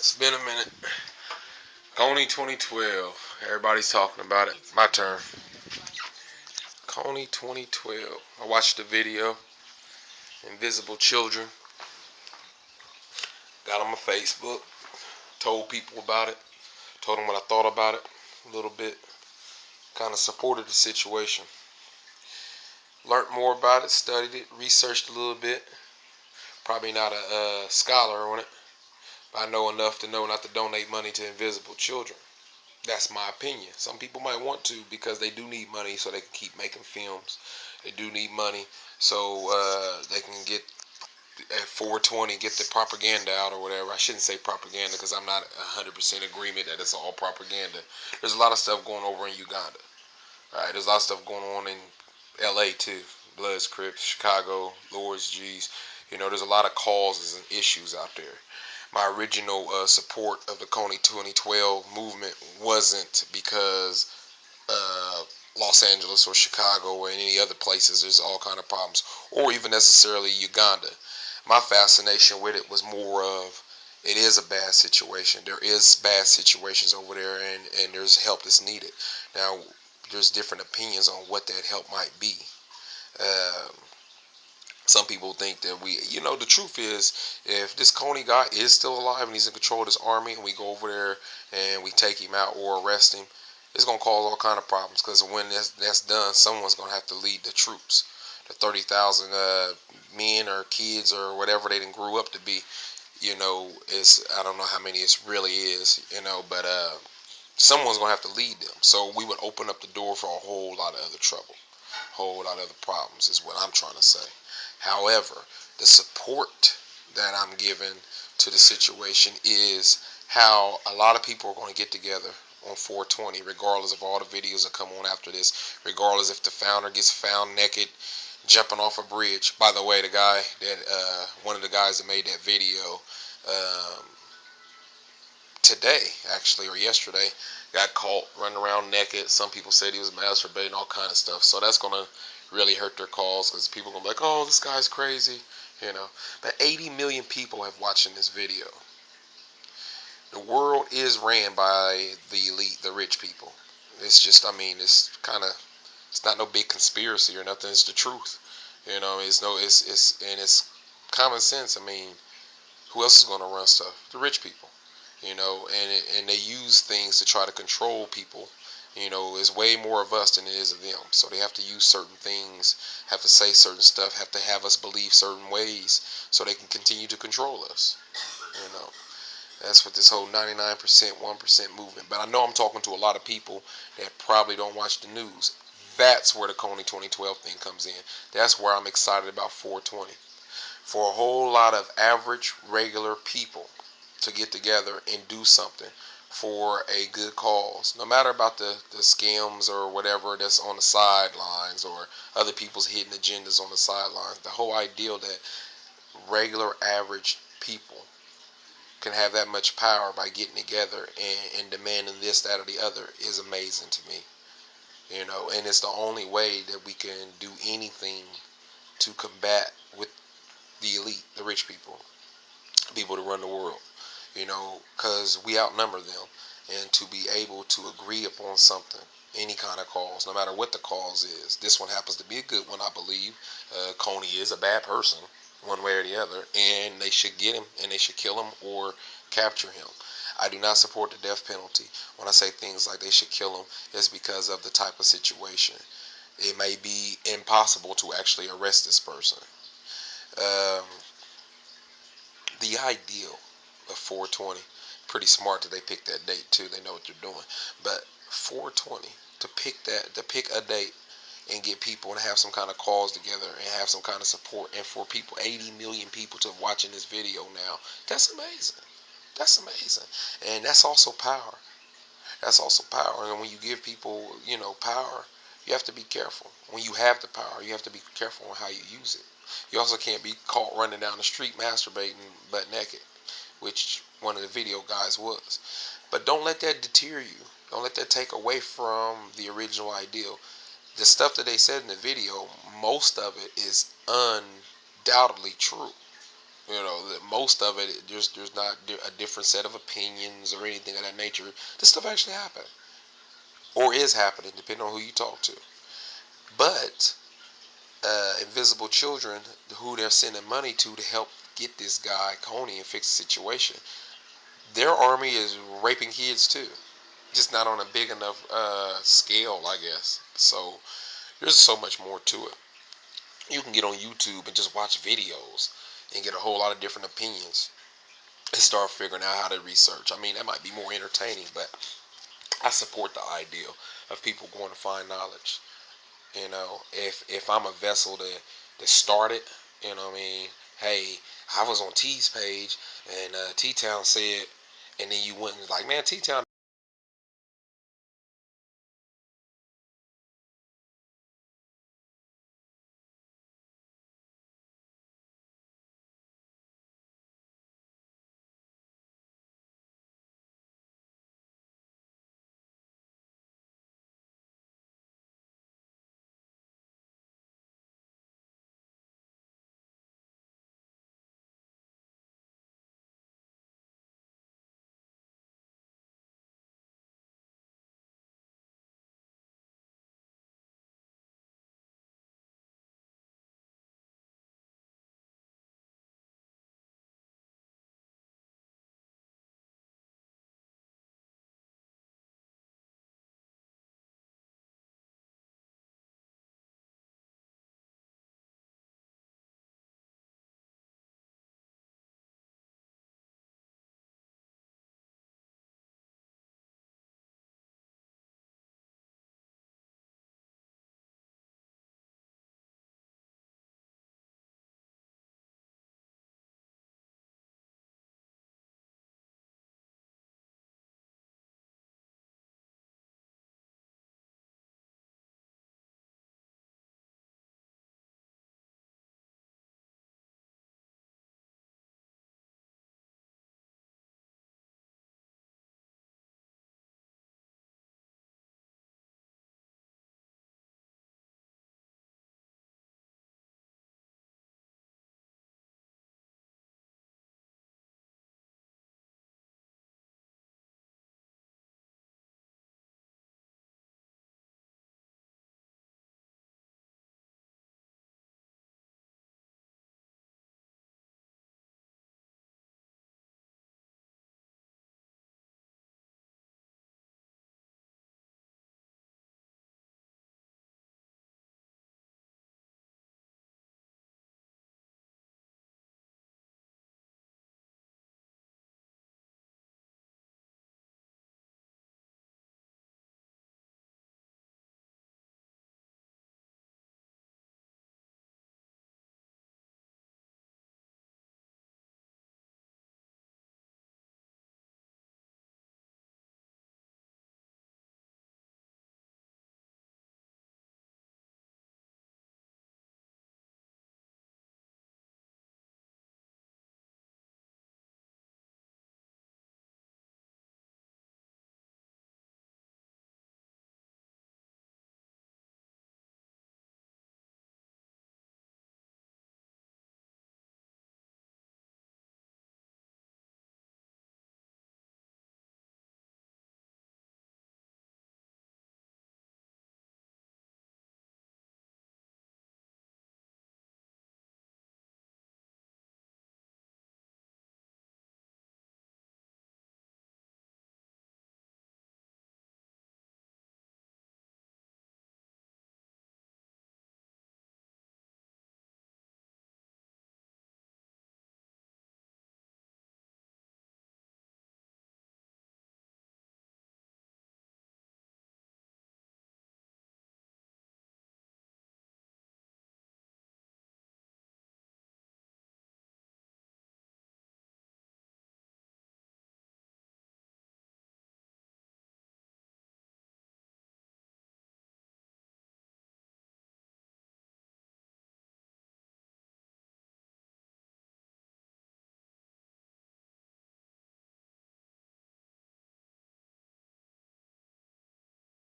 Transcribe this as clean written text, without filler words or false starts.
It's been a minute. Kony 2012. Everybody's talking about it. My turn. Kony 2012. I watched the video. Invisible Children. Got on my Facebook. Told people about it. Told them what I thought about it a little bit. Kind of supported the situation. Learned more about it. Studied it. Researched a little bit. Probably not a scholar on it. But I know enough to know not to donate money to invisible children. That's my opinion. Some people might want to because they do need money so they can keep making films. They do need money so they can get at 420 get the propaganda out or whatever. I shouldn't say propaganda because I'm not 100% agreement that it's all propaganda. There's a lot of stuff going over in Uganda. All right, there's a lot of stuff going on in L.A. too. Bloods, Crips, Chicago, Lords, G's. There's a lot of causes and issues out there. My original support of the Kony 2012 movement wasn't because Los Angeles or Chicago or any other places there's all kind of problems, or even necessarily Uganda. My fascination with it was more of it is a bad situation. There is bad situations over there, and there's help that's needed. Now, there's different opinions on what that help might be. Um, some people think that the truth is, if this Kony guy is still alive and he's in control of this army, and we go over there and we take him out or arrest him, it's gonna cause all kind of problems. Because when that's done, someone's gonna have to lead the troops, the 30,000 men or kids or whatever they didn't grew up to be. It's I don't know how many it really is. But someone's gonna have to lead them. So we would open up the door for a whole lot of other trouble, a whole lot of other problems. Is what I'm trying to say. However, the support that I'm giving to the situation is how a lot of people are going to get together on 420, regardless of all the videos that come on after this, regardless if the founder gets found naked jumping off a bridge. By the way, the guy that one of the guys that made that video um, today, actually, or yesterday, got caught running around naked. Some people said he was masturbating, all kind of stuff. So that's gonna really hurt their cause because people are gonna be like, "Oh, this guy's crazy," But 80 million people have watching this video. The world is ran by the elite, the rich people. It's just, I mean, it's not no big conspiracy or nothing. It's the truth. It's common sense. I mean, who else is gonna run stuff? The rich people. And they use things to try to control people. It's way more of us than it is of them. So they have to use certain things, have to say certain stuff, have to have us believe certain ways, so they can continue to control us. You know, that's what this whole 99%, 1% movement. But I know I'm talking to a lot of people that probably don't watch the news. That's where the Kony 2012 thing comes in. That's where I'm excited about 420. For a whole lot of average, regular people to get together and do something for a good cause. No matter about the scams or whatever that's on the sidelines or other people's hidden agendas on the sidelines. The whole ideal that regular, average people can have that much power by getting together and demanding this, that, or the other is amazing to me. And it's the only way that we can do anything to combat with the elite, the rich people that run the world. Because we outnumber them. And to be able to agree upon something, any kind of cause, no matter what the cause is. This one happens to be a good one, I believe. Kony is a bad person, one way or the other, and they should get him, and they should kill him or capture him. I do not support the death penalty. When I say things like they should kill him, it's because of the type of situation. It may be impossible to actually arrest this person. Um, the ideal of 420. Pretty smart that they picked that date too. They know what they're doing. But 420 to pick a date and get people and have some kind of cause together and have some kind of support, and for people, 80 million people to watching this video now. That's amazing. That's amazing. And that's also power. That's also power. And when you give people, power, you have to be careful. When you have the power, you have to be careful on how you use it. You also can't be caught running down the street masturbating butt naked, which one of the video guys was. But don't let that deter you. Don't let that take away from the original ideal. The stuff that they said in the video, most of it is undoubtedly true. You know, that most of it, there's not a different set of opinions or anything of that nature. This stuff actually happened or is happening, depending on who you talk to. But invisible children, who they're sending money to help get this guy Kony and fix the situation, their army is raping kids too, just not on a big enough scale, I guess. So there's so much more to it. You can get on YouTube and just watch videos and get a whole lot of different opinions and start figuring out how to research. I mean, that might be more entertaining, but I support the ideal of people going to find knowledge. You know, if I'm a vessel to start it, you know what I mean? Hey, I was on T's page and T Town said, and then you went and was like, man, T Town